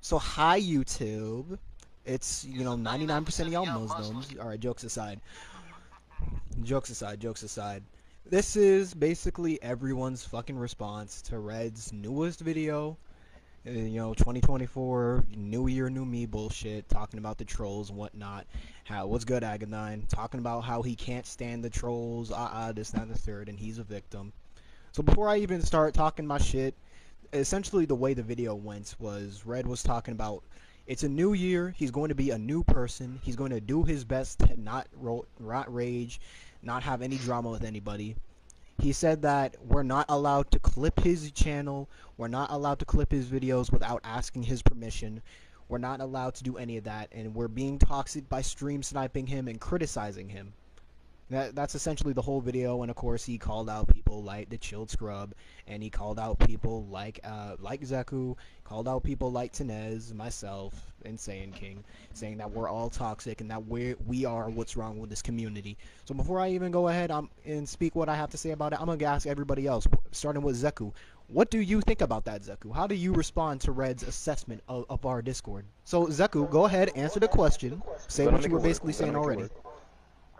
So hi YouTube. It's 99% of y'all Muslims. All right, jokes aside. Jokes aside. Jokes aside. This is basically everyone's fucking response to Red's newest video. 2024 New Year, New Me bullshit. Talking about the trolls and whatnot. What's good, Agadine? Talking about how he can't stand the trolls. This, that, and the third, and he's a victim. So before I even start talking my shit, essentially the way the video went was Red was talking about it's a new year, he's going to be a new person, he's going to do his best to not rage, not have any drama with anybody. He said that we're not allowed to clip his channel, we're not allowed to clip his videos without asking his permission, we're not allowed to do any of that, and we're being toxic by stream sniping him and criticizing him. That's essentially the whole video, and of course he called out people like the Chilled Scrub, and he called out people like Zeku, called out people like Tenez, myself, and Saiyan King, saying that we're all toxic and that we are what's wrong with this community. So before I even go ahead and speak what I have to say about it, I'm gonna ask everybody else, starting with Zeku. What do you think about that, Zeku? How do you respond to Red's assessment of our Discord? So Zeku, go ahead, answer the question, say what you were basically saying already.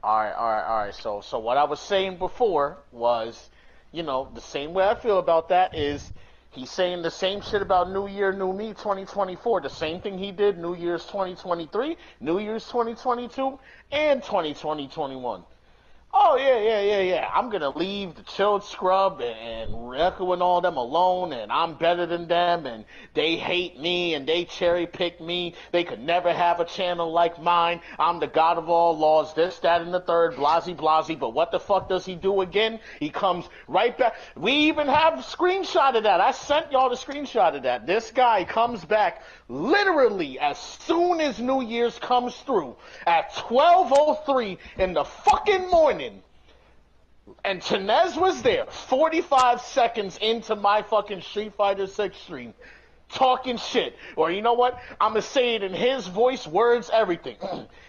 Alright. So what I was saying before was, the same way I feel about that is he's saying the same shit about New Year, New Me 2024. The same thing he did New Year's 2023, New Year's 2022, and 2021. Oh, yeah. I'm going to leave the Chilled Scrub and Reku and all them alone, and I'm better than them, and they hate me, and they cherry pick me. They could never have a channel like mine. I'm the god of all laws, this, that, and the third, blasey. But what the fuck does he do again? He comes right back. We even have a screenshot of that. I sent y'all the screenshot of that. This guy comes back literally as soon as New Year's comes through at 12:03 in the fucking morning. And Tenez was there 45 seconds into my fucking Street Fighter 6 stream talking shit. Or you know what? I'm going to say it in his voice, words, everything.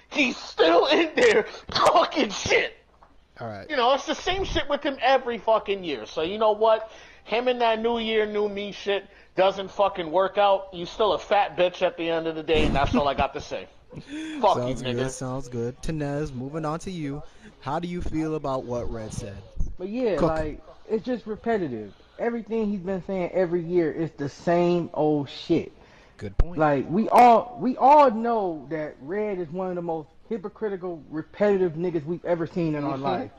He's still in there talking shit. All right. It's the same shit with him every fucking year. So you know what? Him and that New Year, New Me shit doesn't fucking work out. You still a fat bitch at the end of the day, and that's all I got to say. Fuck sounds you, nigga. Sounds good. Tenez, moving on to you. How do you feel about what Red said? But yeah, like, it's just repetitive. Everything he's been saying every year is the same old shit. Good point. Like, we all know that Red is one of the most hypocritical, repetitive niggas we've ever seen in our life.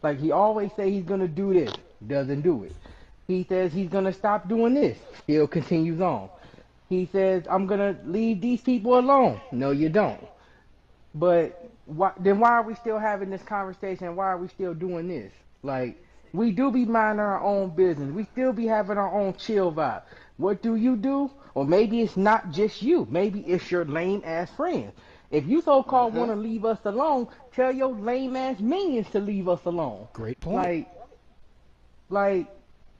Like, he always say he's gonna do this, doesn't do it. He says he's gonna stop doing this, still continues on. He says, I'm gonna leave these people alone. No, you don't. But then why are we still having this conversation? Why are we still doing this? Like, we do be minding our own business. We still be having our own chill vibe. What do you do? Or maybe it's not just you. Maybe it's your lame ass friends. If you so-called want to leave us alone, tell your lame ass minions to leave us alone. Great point. Like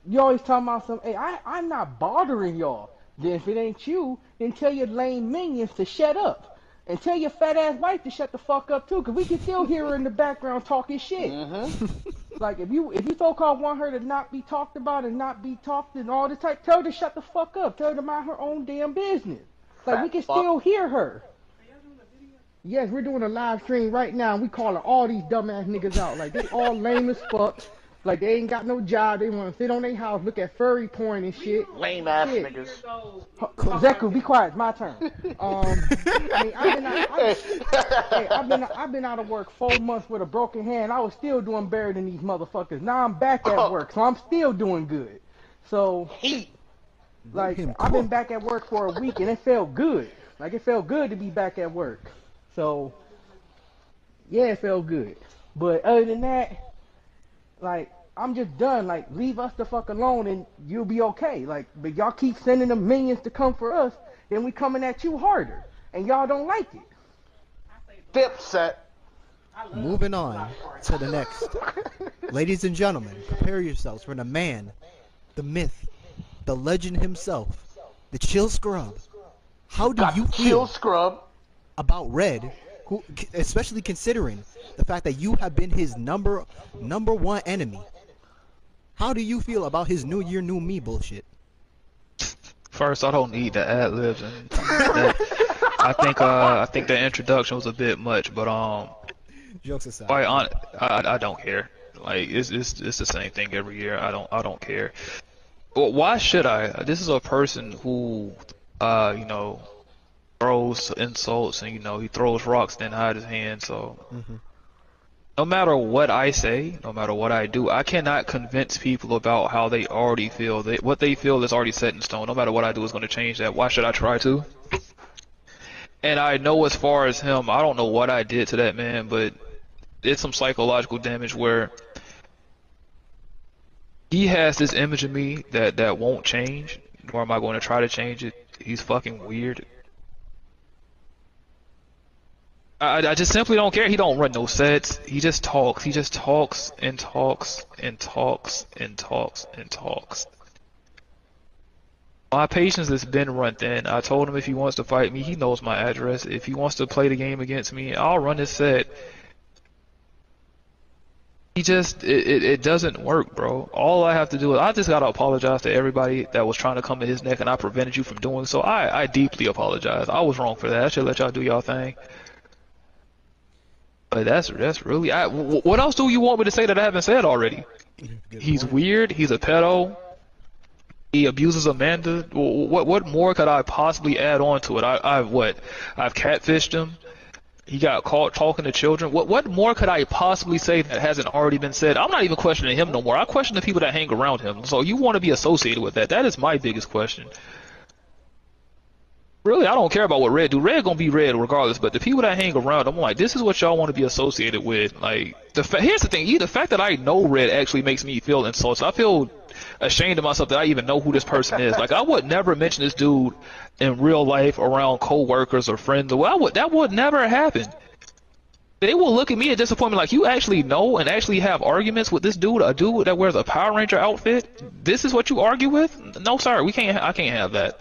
you always talking about some, hey, I'm not bothering y'all. Then if it ain't you, then tell your lame minions to shut up. And tell your fat ass wife to shut the fuck up too, cause we can still hear her in the background talking shit. Like if you so-called want her to not be talked about and not be talked and all this type, tell her to shut the fuck up. Tell her to mind her own damn business. Like we can still hear her. Yes, we're doing a live stream right now, and we calling all these dumbass niggas out. Like they all lame as fuck. Like they ain't got no job. They want to sit on their house, look at furry porn and shit. Lame ass niggas. Zeku, be quiet. It's my turn. I've been out of work 4 months with a broken hand. I was still doing better than these motherfuckers. Now I'm back at work, so I'm still doing good. So, like, I've been back at work for a week, and it felt good. Like it felt good to be back at work. So, yeah, it felt good. But other than that, like, I'm just done. Like, leave us the fuck alone and you'll be okay. Like, but y'all keep sending the minions to come for us, then we coming at you harder. And y'all don't like it. Dipset. Moving on to the next. Ladies and gentlemen, prepare yourselves for the man, the myth, the legend himself, the Chill Scrub. How do you feel about Red, who, especially considering the fact that you have been his number one enemy? How do you feel about his New Year, New Me bullshit? first, I don't need the ad libs, and I think the introduction was a bit much, but Jokes aside. quite honest, I don't care. Like it's the same thing every year. I don't care. But why should I? This is a person who you know, throws insults and, you know, he throws rocks then hide his hand. So no matter what I say, no matter what I do, I cannot convince people about how they already feel. What they feel is already set in stone. No matter what I do is going to change that. Why should I try to? And I know as far as him, I don't know what I did to that man, but it's some psychological damage where he has this image of me that won't change, nor am I going to try to change it. He's fucking weird. I just simply don't care. He don't run no sets. He just talks. He just talks and talks and talks and talks and talks. My patience has been run thin. I told him if he wants to fight me, he knows my address. If he wants to play the game against me, I'll run his set. He just, it doesn't work, bro. All I have to do is, I just gotta apologize to everybody that was trying to come to his neck and I prevented you from doing so. I deeply apologize. I was wrong for that. I should let y'all do y'all thing. But that's really, what else do you want me to say that I haven't said already? He's weird. He's a pedo. He abuses Amanda. What more could I possibly add on to it? I've catfished him. He got caught talking to children. What more could I possibly say that hasn't already been said? I'm not even questioning him no more. I question the people that hang around him. So you want to be associated with that? That is my biggest question. Really, I don't care about what Red do. Red gonna be Red regardless. But the people that hang around, I'm like, this is what y'all want to be associated with. Like, here's the thing. The fact that I know Red actually makes me feel insulted. I feel ashamed of myself that I even know who this person is. Like, I would never mention this dude in real life around co-workers or friends. That would never happen. They will look at me in disappointment like, you actually know and actually have arguments with this dude, a dude that wears a Power Ranger outfit? This is what you argue with? No, sir, I can't have that.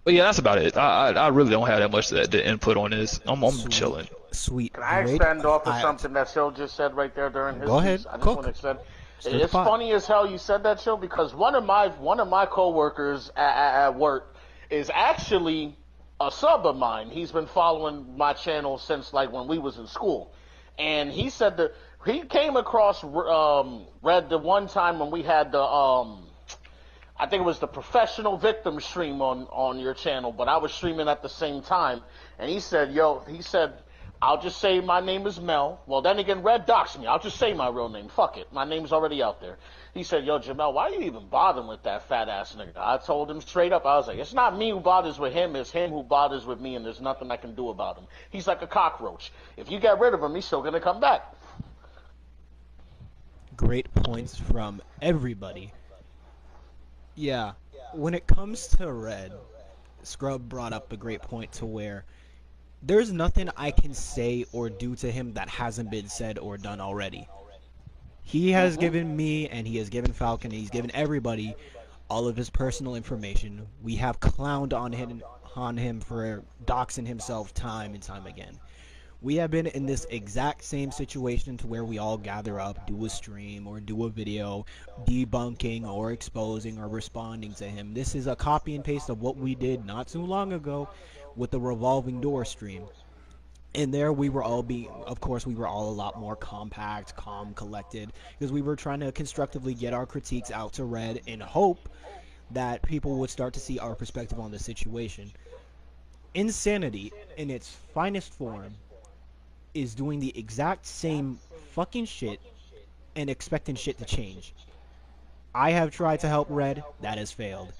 But yeah, that's about it. I really don't have that much to input on this. I'm chilling. Sweet. Can I extend off of something that Show just said right there during his Go ahead. piece? I just want to extend. It's funny as hell you said that, Show, because one of my coworkers at work is actually a sub of mine. He's been following my channel since like when we was in school, and he said that he came across Red the one time when we had the I think it was the professional victim stream on your channel, but I was streaming at the same time, and he said, I'll just say my name is Mel. Well, then again, Red doxed me. I'll just say my real name. Fuck it. My name's already out there. He said, yo, Jamel, why are you even bothering with that fat ass nigga? I told him straight up. I was like, it's not me who bothers with him. It's him who bothers with me, and there's nothing I can do about him. He's like a cockroach. If you get rid of him, he's still going to come back. Great points from everybody. Yeah, when it comes to Red, Scrub brought up a great point to where there's nothing I can say or do to him that hasn't been said or done already. He has given me, and he has given Falcon, and he's given everybody all of his personal information. We have clowned on him for doxing himself time and time again. We have been in this exact same situation to where we all gather up, do a stream, or do a video debunking or exposing or responding to him. This is a copy and paste of what we did not too long ago with the revolving door stream. And there we were all of course we were all a lot more compact, calm, collected, because we were trying to constructively get our critiques out to Red in hope that people would start to see our perspective on the situation. Insanity in its finest form is doing the exact same fucking shit and expecting shit to change. I have tried to help Red, that has failed.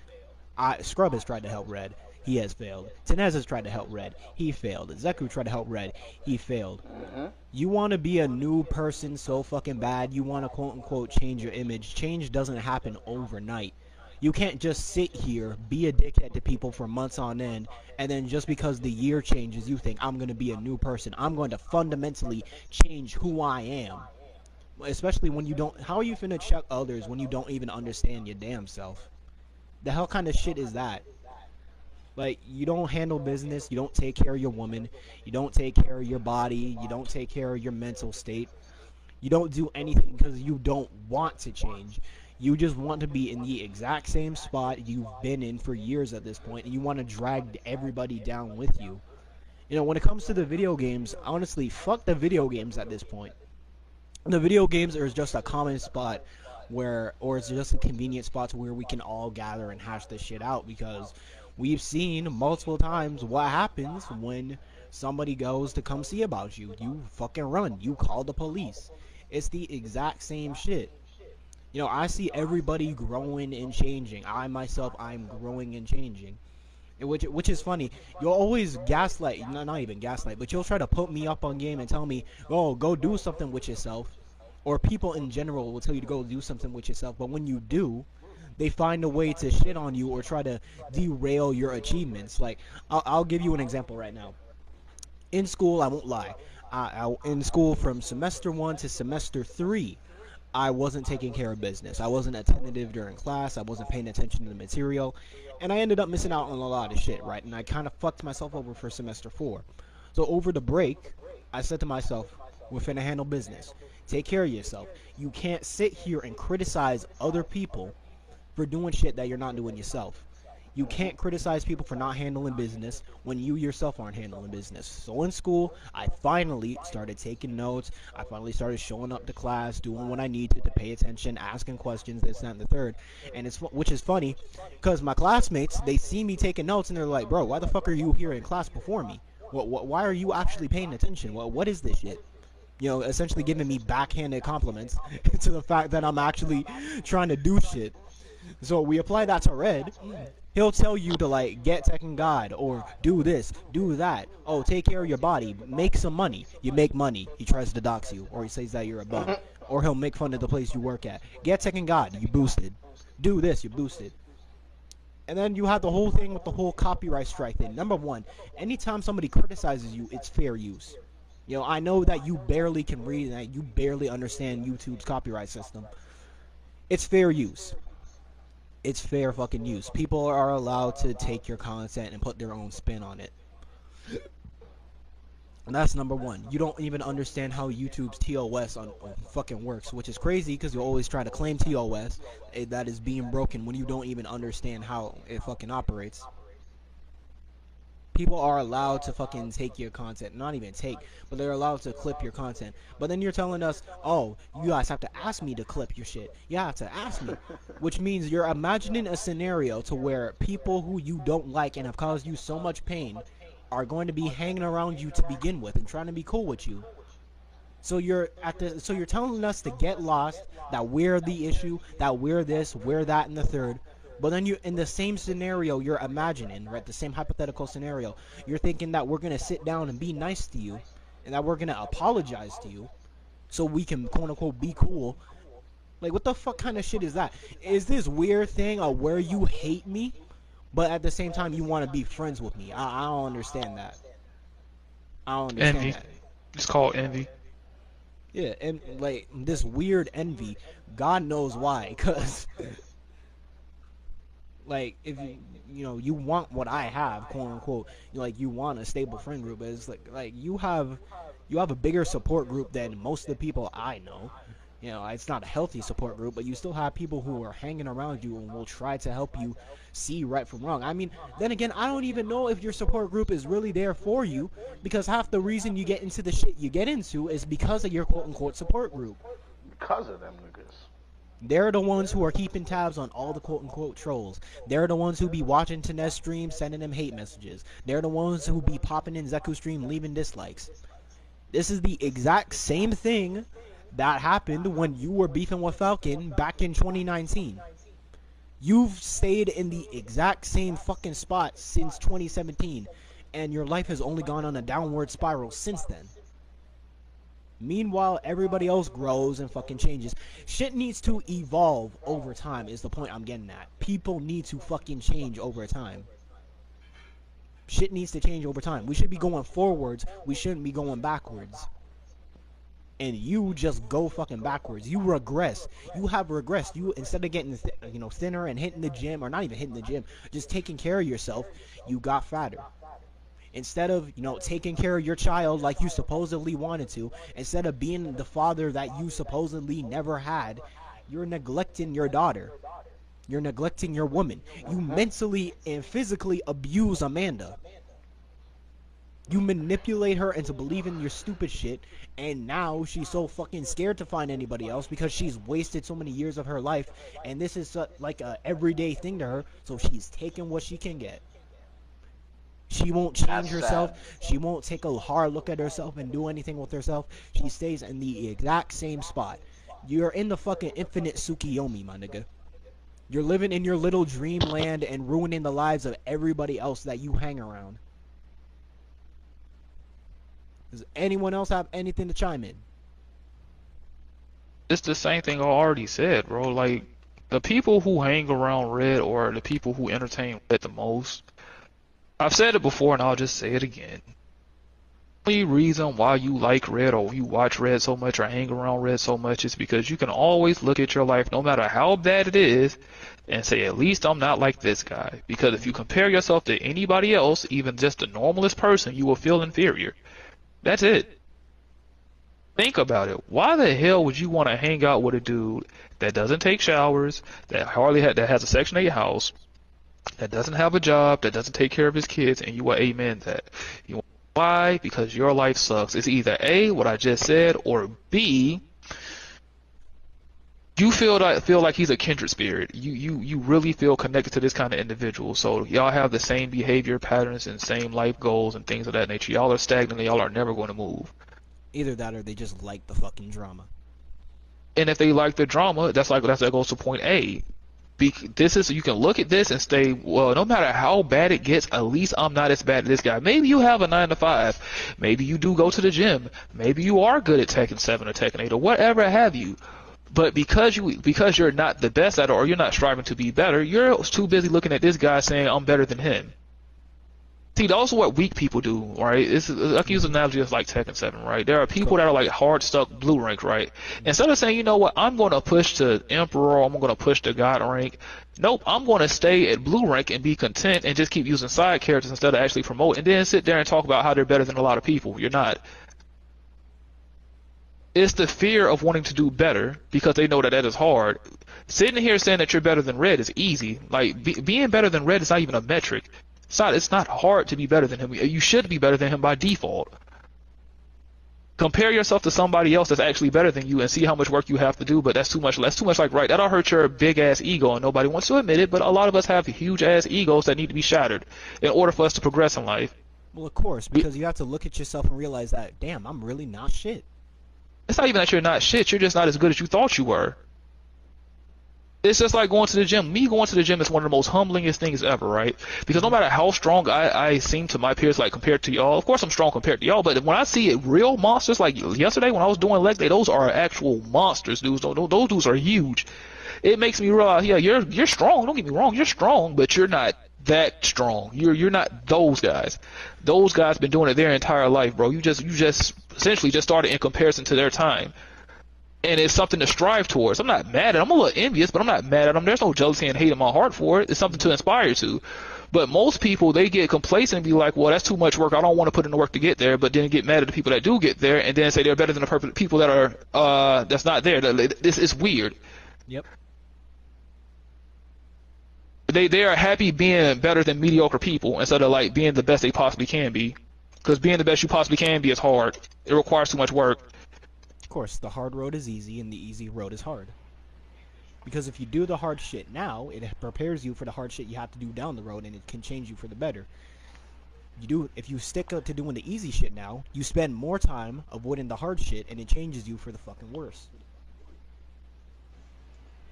Scrub has tried to help Red, he has failed. Tenez has tried to help Red, he failed. Zeku tried to help Red, he failed. You want to be a new person so fucking bad, you want to quote unquote change your image. Change doesn't happen overnight. You can't just sit here, be a dickhead to people for months on end, and then just because the year changes, you think, I'm going to be a new person. I'm going to fundamentally change who I am. Especially when you don't... How are you finna check others when you don't even understand your damn self? The hell kind of shit is that? Like, you don't handle business, you don't take care of your woman, you don't take care of your body, you don't take care of your mental state. You don't do anything because you don't want to change. You just want to be in the exact same spot you've been in for years at this point, and you want to drag everybody down with you. You know, when it comes to the video games, honestly, fuck the video games at this point. The video games are just a common spot where, or it's just a convenient spot where we can all gather and hash this shit out, because we've seen multiple times what happens when somebody goes to come see about you. You fucking run. You call the police. It's the exact same shit. You know, I see everybody growing and changing. I myself, I'm growing and changing. Which is funny. You'll always gaslight, not even gaslight, but you'll try to put me up on game and tell me, oh, go do something with yourself. Or people in general will tell you to go do something with yourself, but when you do, they find a way to shit on you or try to derail your achievements. Like, I'll give you an example right now. In school, I won't lie, in school from semester 1 to semester 3, I wasn't taking care of business. I wasn't attentive during class. I wasn't paying attention to the material. And I ended up missing out on a lot of shit, right? And I kind of fucked myself over for semester 4. So over the break, I said to myself, we're finna handle business. Take care of yourself. You can't sit here and criticize other people for doing shit that you're not doing yourself. You can't criticize people for not handling business when you yourself aren't handling business. So in school, I finally started taking notes. I finally started showing up to class, doing what I needed to pay attention, asking questions, this, that, and the third. And which is funny, because my classmates, they see me taking notes and they're like, bro, why the fuck are you here in class before me? Why are you actually paying attention? What is this shit? You know, essentially giving me backhanded compliments to the fact that I'm actually trying to do shit. So we apply that to Red. He'll tell you to, like, get Tekken God, or do this, do that. Oh, take care of your body, make some money. You make money. He tries to dox you, or he says that you're a bum. Or he'll make fun of the place you work at. Get Tekken God, you boosted. Do this, you boosted. And then you have the whole thing with the whole copyright strike thing. Number one, anytime somebody criticizes you, it's fair use. You know, I know that you barely can read and that you barely understand YouTube's copyright system. It's fair use. It's fair fucking use. People are allowed to take your content and put their own spin on it. And that's number one. You don't even understand how YouTube's TOS on fucking works, which is crazy because you always try to claim TOS that is being broken when you don't even understand how it fucking operates. People are allowed to fucking take your content. Not even take, but they're allowed to clip your content. But then you're telling us, oh, you guys have to ask me to clip your shit. You have to ask me. Which means you're imagining a scenario to where people who you don't like and have caused you so much pain are going to be hanging around you to begin with and trying to be cool with you. So you're telling us to get lost, that we're the issue, that we're this, we're that, and the third. But then you, in the same scenario you're imagining, right, the same hypothetical scenario, you're thinking that we're going to sit down and be nice to you, and that we're going to apologize to you, so we can, quote-unquote, be cool. Like, what the fuck kind of shit is that? Is this weird thing of where you hate me, but at the same time you want to be friends with me? I don't understand that. I don't understand Envy. that. It's called envy. Yeah, and, like, this weird envy, God knows why, because... Like, if you know, you want what I have, quote unquote, like, you want a stable friend group, but it's like you have a bigger support group than most of the people I know. You know, it's not a healthy support group, but you still have people who are hanging around you and will try to help you see right from wrong. I mean, then again, I don't even know if your support group is really there for you, because half the reason you get into the shit you get into is because of your quote unquote support group. Because of them niggas. They're the ones who are keeping tabs on all the quote-unquote trolls. They're the ones who be watching Tinez stream, sending them hate messages. They're the ones who be popping in Zeku stream, leaving dislikes. This is the exact same thing that happened when you were beefing with Falcon back in 2019. You've stayed in the exact same fucking spot since 2017, and your life has only gone on a downward spiral since then. Meanwhile, everybody else grows and fucking changes. Shit needs to evolve over time is the point I'm getting at. People need to fucking change over time. Shit needs to change over time. We should be going forwards. We shouldn't be going backwards. And you just go fucking backwards. You regress. You have regressed. You, instead of getting thinner and hitting the gym, or not even hitting the gym, just taking care of yourself, you got fatter. Instead of, taking care of your child like you supposedly wanted to, instead of being the father that you supposedly never had, you're neglecting your daughter. You're neglecting your woman. You mentally and physically abuse Amanda. You manipulate her into believing your stupid shit, and now she's so fucking scared to find anybody else because she's wasted so many years of her life, and this is like a everyday thing to her, so she's taking what she can get. She won't change herself. She won't take a hard look at herself and do anything with herself. She stays in the exact same spot. You're in the fucking infinite Tsukiyomi, my nigga. You're living in your little dreamland and ruining the lives of everybody else that you hang around. Does anyone else have anything to chime in? It's the same thing I already said, bro. Like, the people who hang around Red or the people who entertain Red the most, I've said it before and I'll just say it again. The only reason why you like Red or you watch Red so much or hang around Red so much is because you can always look at your life, no matter how bad it is, and say, at least I'm not like this guy. Because if you compare yourself to anybody else, even just the normalest person, you will feel inferior. That's it. Think about it. Why the hell would you want to hang out with a dude that doesn't take showers, that that has a Section 8 house, that doesn't have a job, that doesn't take care of his kids, and you will amen that? Why? Because your life sucks. It's either A, what I just said, or B, you feel like he's a kindred spirit. You really feel connected to this kind of individual. So y'all have the same behavior patterns and same life goals and things of that nature. Y'all are stagnant and y'all are never going to move. Either that or they just like the fucking drama. And if they like the drama, that goes to point A. You can look at this and say, well, no matter how bad it gets, at least I'm not as bad as this guy. Maybe you have a 9 to 5. Maybe you do go to the gym. Maybe you are good at Tekken 7 or Tekken 8 or whatever have you. But because you're not the best at it or you're not striving to be better, you're too busy looking at this guy saying, I'm better than him. See, that's what weak people do, right? I can use an analogy that's like Tekken 7, right? There are people that are like hard stuck blue rank, right? Instead of saying, you know what, I'm going to push to Emperor, or I'm going to push to God rank. Nope, I'm going to stay at blue rank and be content and just keep using side characters instead of actually promote, and then sit there and talk about how they're better than a lot of people. You're not. It's the fear of wanting to do better because they know that is hard. Sitting here saying that you're better than Red is easy. Like, being better than Red is not even a metric. It's not hard to be better than him. You should be better than him by default. Compare yourself to somebody else that's actually better than you and see how much work you have to do, but that's too much. That's too much like, right, that'll hurt your big-ass ego, and nobody wants to admit it, but a lot of us have huge-ass egos that need to be shattered in order for us to progress in life. Well, of course, because you have to look at yourself and realize that, damn, I'm really not shit. It's not even that you're not shit. You're just not as good as you thought you were. It's just like going to the gym. Me going to the gym is one of the most humblingest things ever, right? Because no matter how strong I seem to my peers, like compared to y'all, of course I'm strong compared to y'all, but when I see real monsters, like yesterday when I was doing leg day, those are actual monsters, dudes. Those dudes are huge. It makes me realize, yeah, you're strong. Don't get me wrong, you're strong, but you're not that strong. You're not those guys. Those guys been doing it their entire life, bro. You just essentially just started in comparison to their time. And it's something to strive towards. I'm not mad at them. I'm a little envious, but I'm not mad at them. There's no jealousy and hate in my heart for it. It's something to inspire to. But most people, they get complacent and be like, well, that's too much work. I don't want to put in the work to get there, but then get mad at the people that do get there and then say they're better than the people that are that's not there. This is weird. Yep. They are happy being better than mediocre people instead of like being the best they possibly can be. Because being the best you possibly can be is hard. It requires too much work. Of course, the hard road is easy and the easy road is hard. Because if you do the hard shit now, it prepares you for the hard shit you have to do down the road, and it can change you for the better. If you stick up to doing the easy shit now, you spend more time avoiding the hard shit, and it changes you for the fucking worse.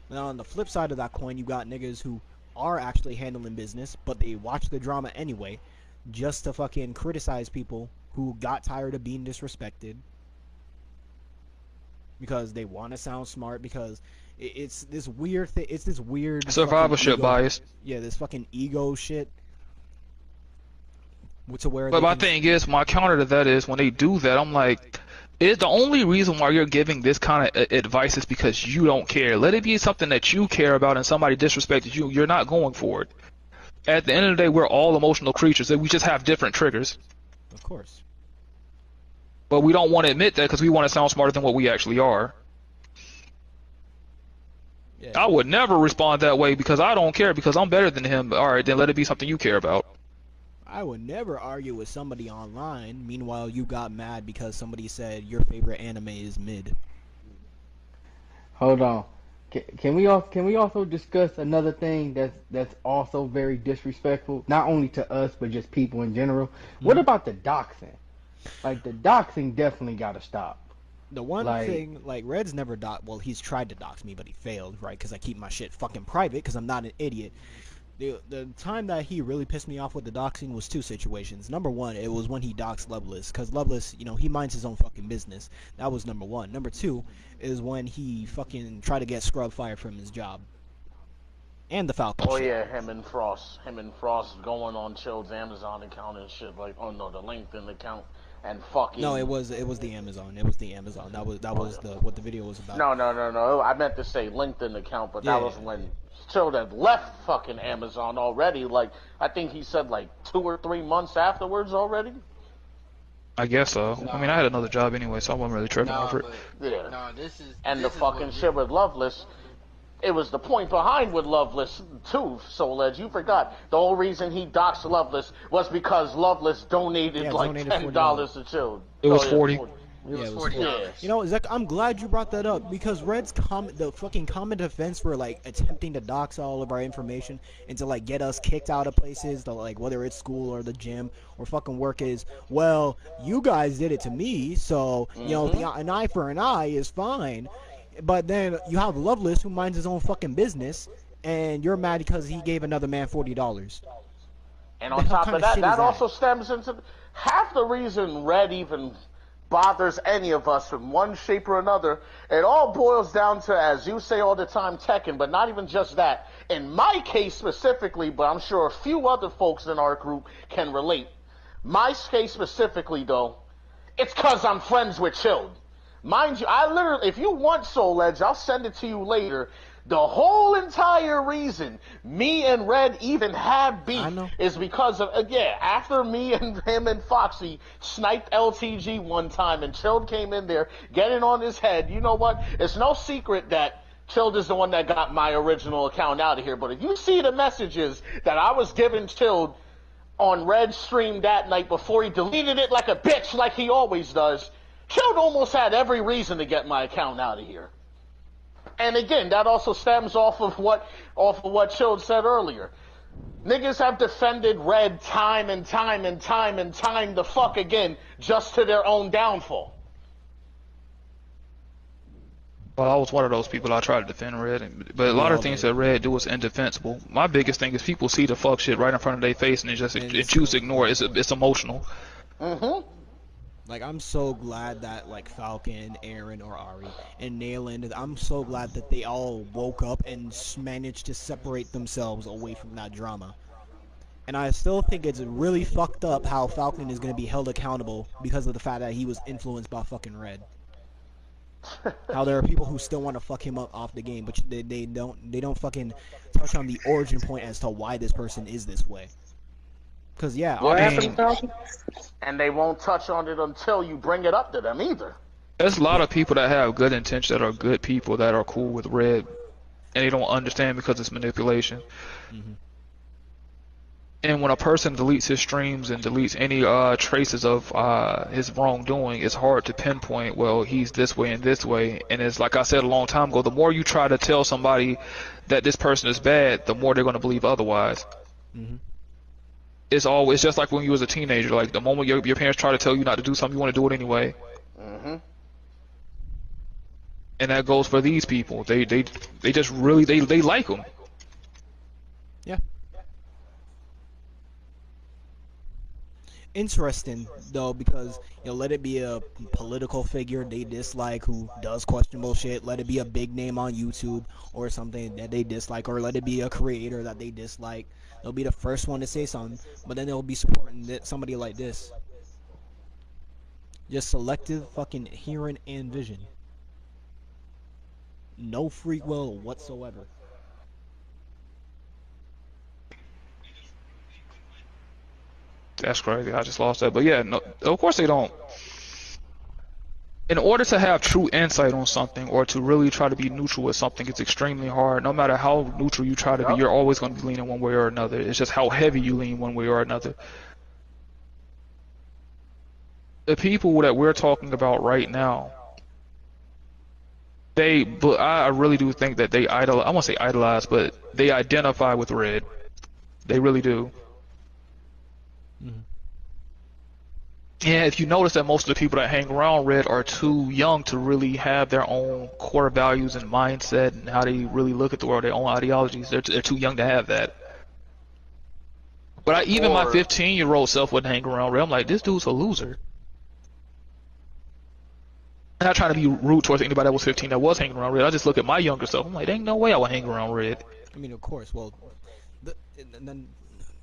Now, on the flip side of that coin, you got niggas who are actually handling business, but they watch the drama anyway, just to fucking criticize people who got tired of being disrespected. Because they want to sound smart, because it's this weird thing. It's this weird survivorship bias. Yeah, this fucking ego shit. But my thing is, my counter to that is when they do that, I'm like, the only reason why you're giving this kind of advice is because you don't care. Let it be something that you care about, and somebody disrespected you. You're not going for it. At the end of the day, we're all emotional creatures. We just have different triggers. Of course. But we don't want to admit that because we want to sound smarter than what we actually are. Yeah. I would never respond that way because I don't care because I'm better than him. All right, then let it be something you care about. I would never argue with somebody online. Meanwhile, you got mad because somebody said your favorite anime is mid. Hold on. Can we also discuss another thing that's also very disrespectful, not only to us but just people in general? What about the doxing? Like the doxing definitely got to stop. The one Like- thing, like, Red's never well, he's tried to dox me, but he failed, right? Because I keep my shit fucking private because I'm not an idiot. The time that he really pissed me off with the doxing was two situations. Number one, it was when he doxed Loveless, because Loveless, you know, he minds his own fucking business. That was number one. Number two is when he fucking tried to get Scrub fired from his job. And the Falcon Oh shit. yeah, him and Frost going on Chill's Amazon account and shit, like, oh no, the LinkedIn account and fucking. No, it was the Amazon. It was the Amazon. That was what the video was about. No. I meant to say LinkedIn account, but that was when Chill had left fucking Amazon already. Like, I think he said like 2 or 3 months afterwards already. I guess so. I mean, I had another job anyway, so I wasn't really tripping Nah, over it. but, Yeah. nah, this is And this the is fucking what- shit with Loveless, it was the point behind with Loveless too, Soledge. You forgot. The whole reason he doxed Loveless was because Loveless donated Yeah, like donated $10 to Chill. It was Oh, yeah, 40. It was Yeah, it was $40. Yeah. You know, Zach, I'm glad you brought that up because Red's the fucking common defense for like attempting to dox all of our information and to like get us kicked out of places, to like whether it's school or the gym or fucking work is, well, you guys did it to me, so you know an eye for an eye is fine. But then you have Loveless who minds his own fucking business, and you're mad because he gave another man $40. And on The hell top kind of of that, shit is that that? also stems into half the reason Red even bothers any of us in one shape or another. It all boils down to, as you say all the time, Tekken, but not even just that. In my case specifically, but I'm sure a few other folks in our group can relate. My case specifically, though, it's because I'm friends with Chilled. Mind you, I literally, if you want Soul Edge, I'll send it to you later. The whole entire reason me and Red even have beef is because of, after me and him and Foxy sniped LTG one time and Chilled came in there getting on his head. You know what? It's no secret that Chilled is the one that got my original account out of here. But if you see the messages that I was giving Chilled on Red's stream that night before he deleted it like a bitch like he always does, Chilled almost had every reason to get my account out of here. And again, that also stems off of what Chilled said earlier. Niggas have defended Red time and time the fuck again, just to their own downfall. Well, I was one of those people. I tried to defend Red, but a lot of things that Red do is indefensible. My biggest thing is people see the fuck shit right in front of their face and choose to ignore it. It's emotional. Like, I'm so glad that, like, Falcon, Aaron, or Ari, and Nayland, I'm so glad that they all woke up and managed to separate themselves away from that drama. And I still think it's really fucked up how Falcon is going to be held accountable because of the fact that he was influenced by fucking Red. How there are people who still want to fuck him up off the game, but they don't fucking touch on the origin point as to why this person is this way. Because, and they won't touch on it until you bring it up to them either. There's a lot of people that have good intentions, that are good people, that are cool with Red, and they don't understand because it's manipulation. And when a person deletes his streams and deletes any traces of his wrongdoing, it's hard to pinpoint, well, he's this way and this way. And it's like I said a long time ago, the more you try to tell somebody that this person is bad, the more they're going to believe otherwise. It's just like when you was a teenager. Like, the moment your parents try to tell you not to do something, you want to do it anyway. And that goes for these people. They just really they like them. Yeah. Interesting though, because let it be a political figure they dislike who does questionable shit. Let it be a big name on YouTube or something that they dislike, or let it be a creator that they dislike. They'll be the first one to say something, but then they'll be supporting somebody like this. Just selective fucking hearing and vision. No free will whatsoever. That's crazy. I just lost that. But yeah, no, of course they don't. in order to have true insight on something or to really try to be neutral with something, it's extremely hard. No matter how neutral you try to be, Yep. you're always going to be leaning one way or another. It's just how heavy you lean one way or another. The people that we're talking about right now, but I really do think that they idolize, I won't say idolize, but they identify with Red. They really do. Yeah, if you notice that most of the people that hang around Red are too young to really have their own core values and mindset and how they really look at the world, their own ideologies, they're too young to have that. But even my 15-year-old self wouldn't hang around Red. I'm like, this dude's a loser. I'm not trying to be rude towards anybody that was 15 that was hanging around Red. I just look at my younger self. I'm like, there ain't no way I would hang around Red. I mean, of course. Well, and then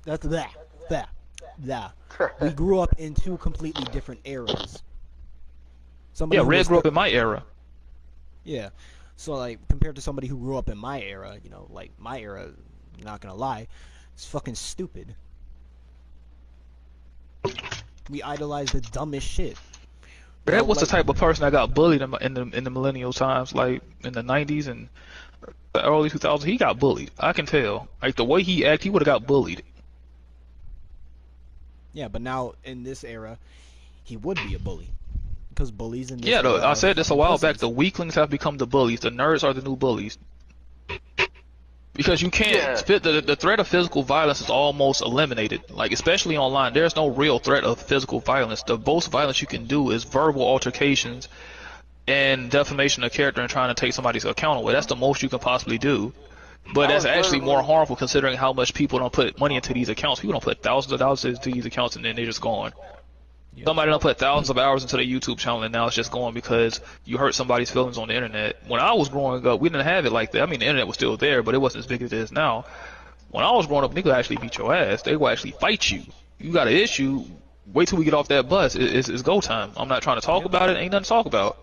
that's that. We grew up in two completely different eras. Somebody Yeah, Red grew up in my era. Yeah. So, like, compared to somebody who grew up in my era, you know, like, my era, not gonna lie, it's fucking stupid. We idolize the dumbest shit. Red was the type of person that got bullied in the millennial times, like in the 90s and the early 2000s. He got bullied. I can tell. Like, the way he acted, he would have got bullied. Yeah, but now in this era, he would be a bully. Because bullies in this Yeah, era I said this a while back. pussies. The weaklings have become the bullies. The nerds are the new bullies. Because you can't spit the threat of physical violence is almost eliminated. Like, especially online, there's no real threat of physical violence. The most violence you can do is verbal altercations and defamation of character and trying to take somebody's account away. That's the most you can possibly do. But that's actually more harmful considering how much people don't put money into these accounts. People don't put thousands of dollars into these accounts and then they're just gone. Yeah. Somebody don't put thousands of hours into their YouTube channel and now it's just gone because you hurt somebody's feelings on the internet. When I was growing up, we didn't have it like that. I mean, the internet was still there, but it wasn't as big as it is now. When I was growing up, niggas actually beat your ass. They will actually fight you. You got an issue, wait till we get off that bus. It's go time. I'm not trying to talk about it. Ain't nothing to talk about.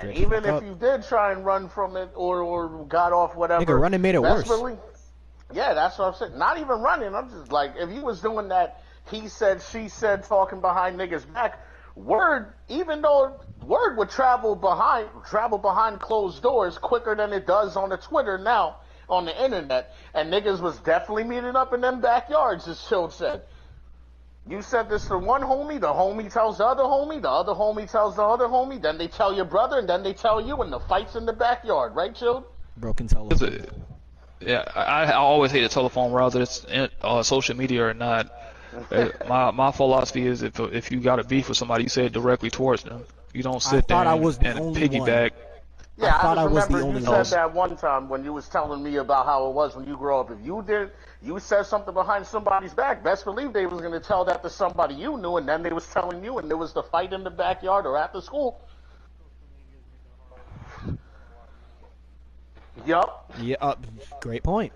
And even if you did try and run from it or got off whatever, Nigga, running made it worse. Yeah, that's what I'm saying. Not even running. I'm just like, if you was doing that, he said, she said, talking behind niggas' back, word, even though word would travel behind closed doors quicker than it does on the Twitter now, on the internet, and niggas was definitely meeting up in them backyards, as Chill said. You said this to one homie, the homie tells the other homie tells the other homie, then they tell your brother, and then they tell you, and the fight's in the backyard, right, Chill? Broken telephone. Yeah, I always hate the telephone, whether it's social media or not. My philosophy is if you got a beef with somebody, you say it directly towards them. You don't sit there and piggyback. Yeah, I was the remember only you one. said that one time when you was telling me about how it was when you grew up. If you said something behind somebody's back, best believe they was going to tell that to somebody you knew, and then they was telling you, and there was the fight in the backyard or after school. Yup. Yeah, great point.